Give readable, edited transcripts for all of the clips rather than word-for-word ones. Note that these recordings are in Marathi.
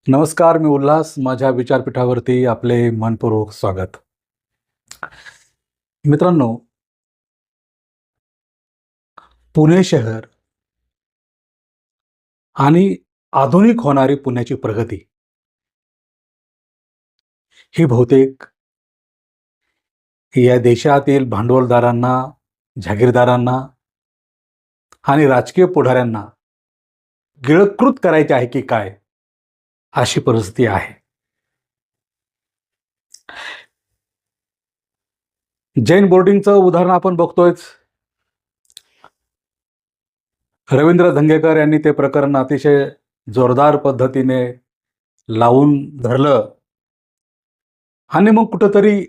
नमस्कार, मी उल्हास. माझ्या विचारपीठावरती आपले मनपूर्वक स्वागत. मित्रांनो, पुणे शहर आणि आधुनिक होणारी पुण्याची प्रगती ही बहुतेक या देशातील भांडवलदारांना, जागीरदारांना आणि राजकीय पुढाऱ्यांना गिळंकृत करायची आहे की काय, अशी परिस्थिती आहे. जैन बोर्डिंगचं उदाहरण आपण बघतोयच. रवींद्र धंगेकर यांनी ते प्रकरण अतिशय जोरदार पद्धतीने लावून धरलं आणि मग कुठंतरी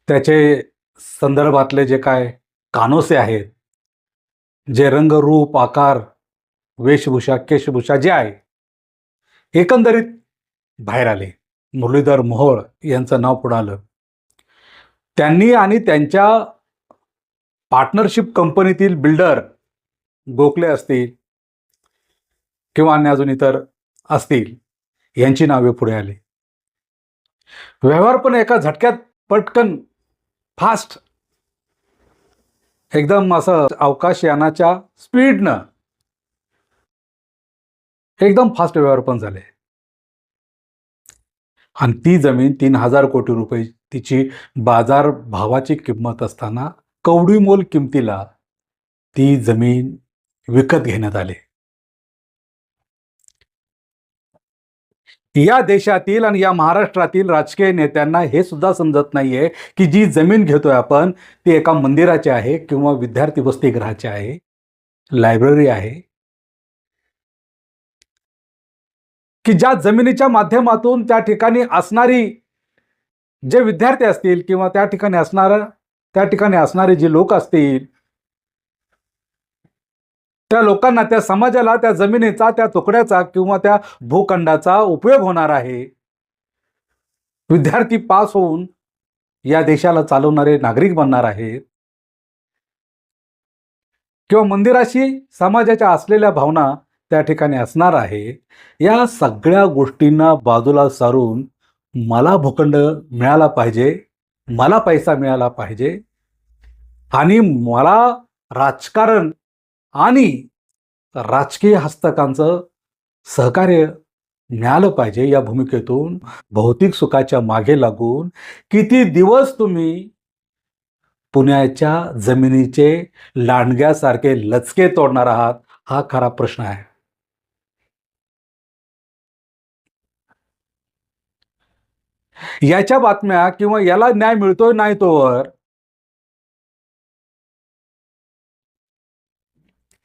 त्याचे संदर्भातले जे काय कानोसे आहेत, जे रंग, रूप, आकार, वेशभूषा, केशभूषा जे आहे, एकंदरीत बाहेर आले. मुरलीधर मोहोळ यांचं नाव पुढं आलं. त्यांनी आणि त्यांच्या पार्टनरशिप कंपनीतील बिल्डर गोखले असतील किंवा अन्य अजून इतर असतील, यांची नावे पुढे आली. व्यवहार पण एका झटक्यात, पटकन, फास्ट, एकदम असं अवकाशयानाच्या स्पीडनं एकदम फास्ट व्यवहार पण झाले. आणि ती जमीन 3,000 कोटी रुपये तिची बाजार भावाची किंमत असताना कवडीमोल किमतीला ती जमीन विकत घेण्यात आली. या देशातील आणि या महाराष्ट्रातील राजकीय नेत्यांना हे सुद्धा समजत नाहीये की जी जमीन घेतोय आपण ती एका मंदिराची आहे किंवा विद्यार्थी वसतिगृहाची आहे, लायब्ररी आहे, की ज्या जमिनीच्या माध्यमातून त्या ठिकाणी असणारी जे विद्यार्थी असतील किंवा त्या ठिकाणी असणारे जे लोक असतील, त्या लोकांना, त्या समाजाला त्या जमिनीचा, त्या तुकड्याचा किंवा त्या भूखंडाचा उपयोग होणार आहे. विद्यार्थी पास होऊन या देशाला चालवणारे नागरिक बनणार आहेत किंवा मंदिराशी समाजाच्या असलेल्या भावना त्या ठिकाणी असणार आहे. या सगळ्या गोष्टींना बाजूला सारून मला भूखंड मिळाला पाहिजे, मला पैसा मिळाला पाहिजे आणि मला राजकारण आणि राजकीय हस्तकांचं सहकार्य मिळालं पाहिजे, या भूमिकेतून भौतिक सुखाच्या मागे लागून किती दिवस तुम्ही पुण्याच्या जमिनीचे लांडग्यासारखे लचके तोडणार आहात, हा खरा प्रश्न आहे. याच्या बातम्या किंवा याला न्याय मिळतोय नाही तोवर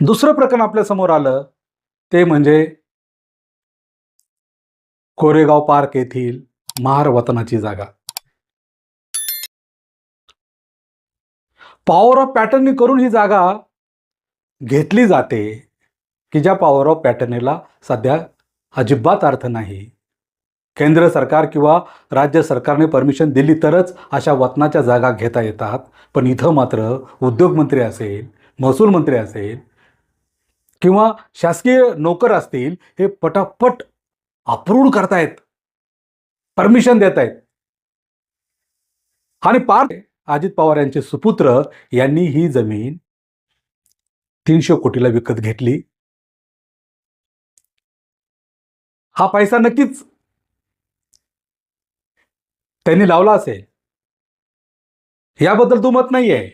दुसरं प्रकरण आपल्या समोर आलं, ते म्हणजे कोरेगाव पार्क येथील महार वतनाची जागा. पॉवर ऑफ पॅटर्नी करून ही जागा घेतली जाते, की ज्या पॉवर ऑफ पॅटर्नीला सध्या अजिबात अर्थ नाही. केंद्र सरकार किंवा राज्य सरकारने परमिशन दिली तरच अशा वतनाच्या जागा घेता येतात. पण इथं मात्र उद्योगमंत्री असेल, महसूल मंत्री असेल किंवा शासकीय नोकर असतील, हे पटापट अप्रूव्ह करतायत, परमिशन देत आहेत. आणि अजित पवार यांचे सुपुत्र यांनी ही जमीन 300 कोटीला विकत घेतली. हा पैसा नक्कीच त्यांनी लावला असेल, याबद्दल दुमत नाहीये.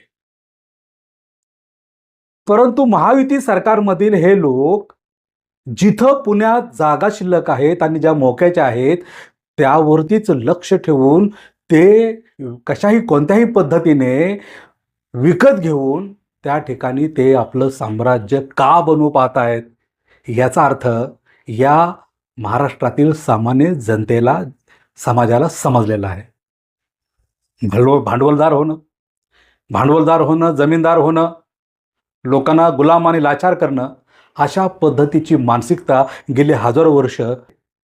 परंतु महायुती सरकारमधील हे लोक जिथं पुण्यात जागा शिल्लक आहेत आणि ज्या मोक्याच्या आहेत त्यावरतीच लक्ष ठेवून ते कशाही कोणत्याही पद्धतीने विकत घेऊन त्या ठिकाणी ते आपलं साम्राज्य का बनवू पाहत आहेत, याचा अर्थ या महाराष्ट्रातील सामान्य जनतेला, समाजाला समजलेला आहे. भांडवलदार होणं, जमीनदार होणं, लोकांना गुलाम आणि लाचार करणं, अशा पद्धतीची मानसिकता गेली हजारो वर्ष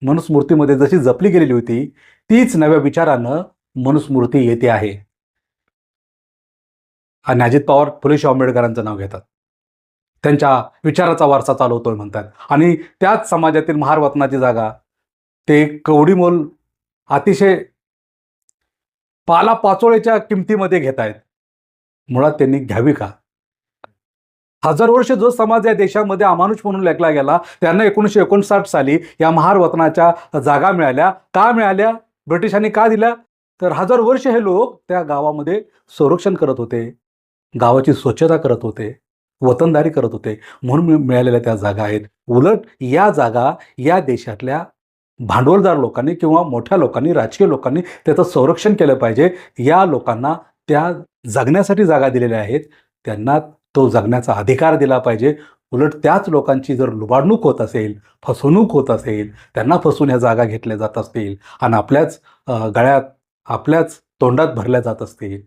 मनुस्मृतीमध्ये जशी जपली गेलेली होती, तीच नव्या विचारानं मनुस्मृती येते आहे. आणि अजित पवार फुले शाहू आंबेडकरांचं नाव घेतात. त्यांच्या विचाराचा वारसा चालवतोय म्हणतात. आणि त्याच समाजातील महारवतनाची जागा ते कवडीमोल अतिशय पालापाचोळ्याच्या किमतीमध्ये घेत आहेत. मुळात त्यांनी घ्यावी का? हजार वर्ष जो समाज या देशामध्ये अमानुष म्हणून लेखला गेला, त्यांना 1959 साली या महारवतनाच्या जागा मिळाल्या. का मिळाल्या? ब्रिटिशांनी का दिल्या? तर हजार वर्ष हे लोक त्या गावामध्ये संरक्षण करत होते, गावाची स्वच्छता करत होते, वतनदारी करत होते, म्हणून मिळालेल्या त्या जागा आहेत. उलट या जागा या देशातल्या भांडवलदार लोकांनी किंवा मोठ्या लोकांनी, राजकीय लोकांनी त्याचं संरक्षण केलं पाहिजे. या लोकांना त्या जगण्यासाठी जागा दिलेल्या आहेत, त्यांना तो जगण्याचा अधिकार दिला पाहिजे. उलट त्याच लोकांची जर लुबाडणूक होत असेल, फसवणूक होत असेल, त्यांना फसवून ह्या जागा घेतल्या जात असतील आणि आपल्याच गळ्यात, आपल्याच तोंडात भरल्या जात असतील,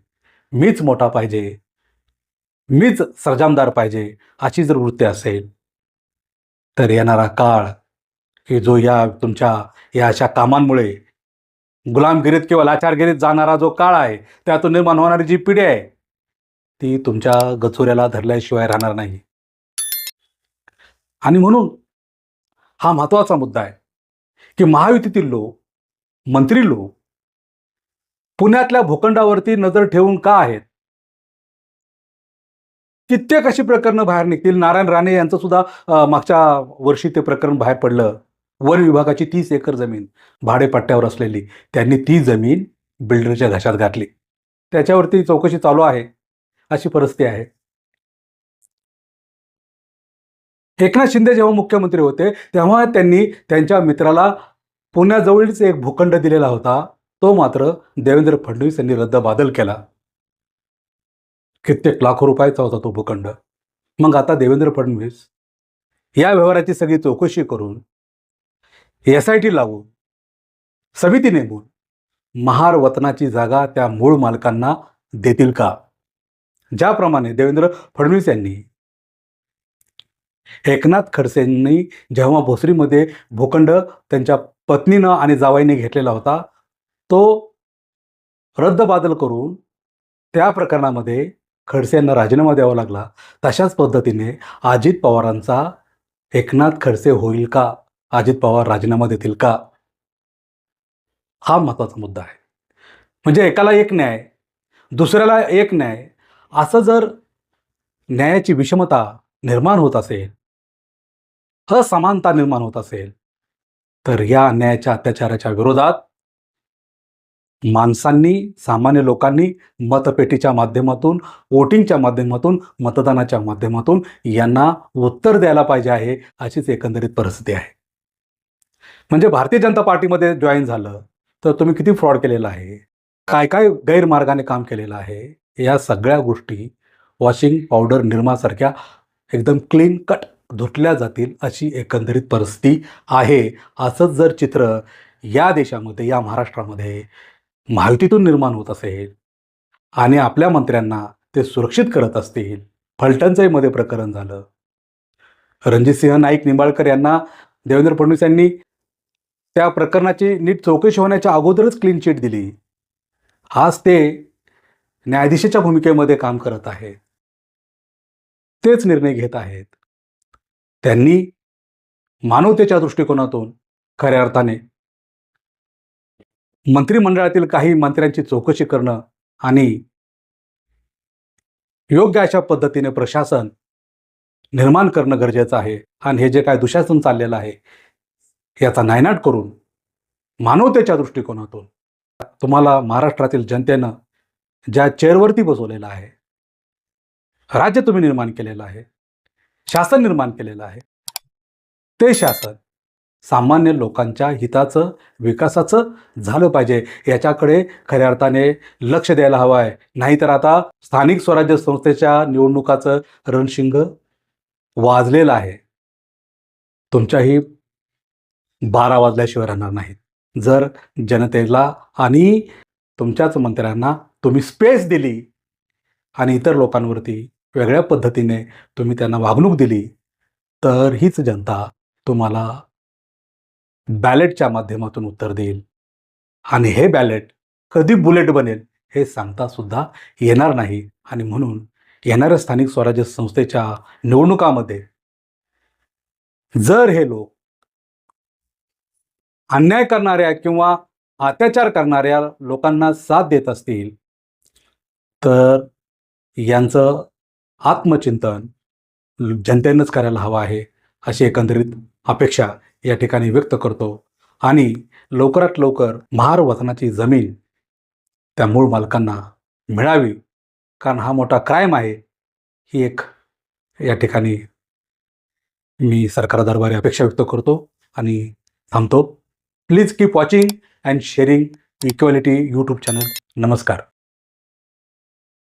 मीच मोठा पाहिजे, मीच सर्जामदार पाहिजे, अशी जर वृत्ती असेल, तर येणारा काळ की जो या तुमच्या या अशा कामांमुळे गुलामगिरीत किंवा लाचारगिरीत जाणारा जो काळ आहे, त्यातून निर्माण होणारी जी पिढी आहे, ती तुमच्या गचोऱ्याला धरल्याशिवाय राहणार नाही. आणि म्हणून हा महत्त्वाचा मुद्दा आहे की महायुतीतील लोक, मंत्री लोक पुण्यातल्या भूखंडावरती नजर ठेवून का आहेत? कित्येक अशी प्रकरणं बाहेर निघतील. नारायण राणे यांचं सुद्धा मागच्या वर्षी ते प्रकरण बाहेर पडलं. वन विभागाची 30 एकर जमीन भाडेपट्ट्यावर असलेली, त्यांनी ती जमीन बिल्डरच्या घशात घातली. त्याच्यावरती चौकशी चालू आहे, अशी परिस्थिती आहे. एकनाथ शिंदे जेव्हा मुख्यमंत्री होते तेव्हा त्यांनी त्यांच्या मित्राला पुण्याजवळच एक भूखंड दिलेला होता. तो मात्र देवेंद्र फडणवीस यांनी रद्दबादल केला. कित्येक लाखो रुपयाचा होता तो भूखंड. मग आता देवेंद्र फडणवीस या व्यवहाराची सगळी चौकशी करून SIT लावून समिती नेमून महारवतनाची जागा त्या मूळ मालकांना देतील का? ज्याप्रमाणे देवेंद्र फडणवीस यांनी एकनाथ खडसेंनी जेव्हा भोसरीमध्ये भूखंड त्यांच्या पत्नीनं आणि जावाईने घेतलेला होता, तो रद्दबादल करून त्या प्रकरणामध्ये खडसे यांना राजीनामा द्यावा लागला. तशाच पद्धतीने अजित पवारांचा एकनाथ खडसे होईल का? अजित पवार राजीनामा देतील का? हा महत्त्वाचा मुद्दा आहे. म्हणजे एकाला एक न्याय, दुसऱ्याला एक न्याय, असं जर न्यायाची विषमता निर्माण होत असेल, असमानता निर्माण होत असेल, तर या अन्यायाच्या अत्याचाराच्या विरोधात माणसांनी, सामान्य लोकांनी मतपेटीच्या माध्यमातून, वोटिंगच्या माध्यमातून, मतदानाच्या माध्यमातून यांना उत्तर द्यायला पाहिजे आहे, अशीच एकंदरीत परिस्थिती आहे. म्हणजे भारतीय जनता पार्टीमध्ये जॉईन झालं तर तुम्ही किती फ्रॉड केलेला आहे, काय काय गैरमार्गाने काम केलेलं आहे, या सगळ्या गोष्टी वॉशिंग पावडर निरमासारख्या एकदम क्लीन कट धुतल्या जातील अशी एकंदरीत परिस्थिती आहे. असंच जर चित्र या देशामध्ये, या महाराष्ट्रामध्ये महायुतीतून निर्माण होत असेल आणि आपल्या मंत्र्यांना ते सुरक्षित करत असतील, फलटणचंही प्रकरण झालं, रणजितसिंह नाईक निंबाळकर यांना देवेंद्र फडणवीस यांनी त्या प्रकरणाची नीट चौकशी होण्याच्या अगोदरच क्लीन चिट दिली. आज ते न्यायाधीशाच्या भूमिकेमध्ये काम करत आहेत, तेच निर्णय घेत आहेत. त्यांनी मानवतेच्या दृष्टिकोनातून खऱ्या अर्थाने मंत्रिमंडळातील काही मंत्र्यांची चौकशी करणं आणि योग्य अशा पद्धतीने प्रशासन निर्माण करणं गरजेचं आहे. आणि हे जे काय दुःशासन चाललेलं आहे याचा नायनाट करून मानवतेच्या दृष्टिकोनातून तुम्हाला महाराष्ट्रातील जनतेनं ज्या चेअरवरती बसवलेलं आहे, राज्य तुम्ही निर्माण केलेलं आहे, शासन निर्माण केलेलं आहे, ते शासन सामान्य लोकांच्या हिताचं, विकासाचं झालं पाहिजे, याच्याकडे खऱ्या अर्थाने लक्ष द्यायला हवं आहे. नाहीतर आता स्थानिक स्वराज्य संस्थेच्या निवडणुकाचं रणशिंग वाजलेलं आहे. तुमच्याही 12 वाजल्याशिवाय राहणार नाहीत. जर जनतेला आणि तुमच्याच मंत्र्यांना तुम्ही स्पेस दिली आणि इतर लोकांवरती वेगळ्या पद्धतीने तुम्ही त्यांना वागणूक दिली, तर हीच जनता तुम्हाला बॅलेटच्या माध्यमातून उत्तर देईल. आणि हे बॅलेट कधी बुलेट बनेल हे सांगता सुद्धा येणार नाही. आणि म्हणून येणाऱ्या स्थानिक स्वराज्य संस्थेच्या निवडणुकामध्ये जर हे लोक अन्याय करणाऱ्या किंवा अत्याचार करणाऱ्या लोकांना साथ देत असतील तर यांचं आत्मचिंतन जनतेनंच करायला हवं आहे, अशी एकंदरीत अपेक्षा या ठिकाणी व्यक्त करतो. आणि लवकरात लवकर महार वतनाची जमीन त्या मूळ मालकांना मिळावी, कारण हा मोठा क्राईम आहे. ही एक या ठिकाणी मी सरकार दरबारी अपेक्षा व्यक्त करतो आणि थांबतो. Please keep watching and sharing equality YouTube channel. नमस्कार.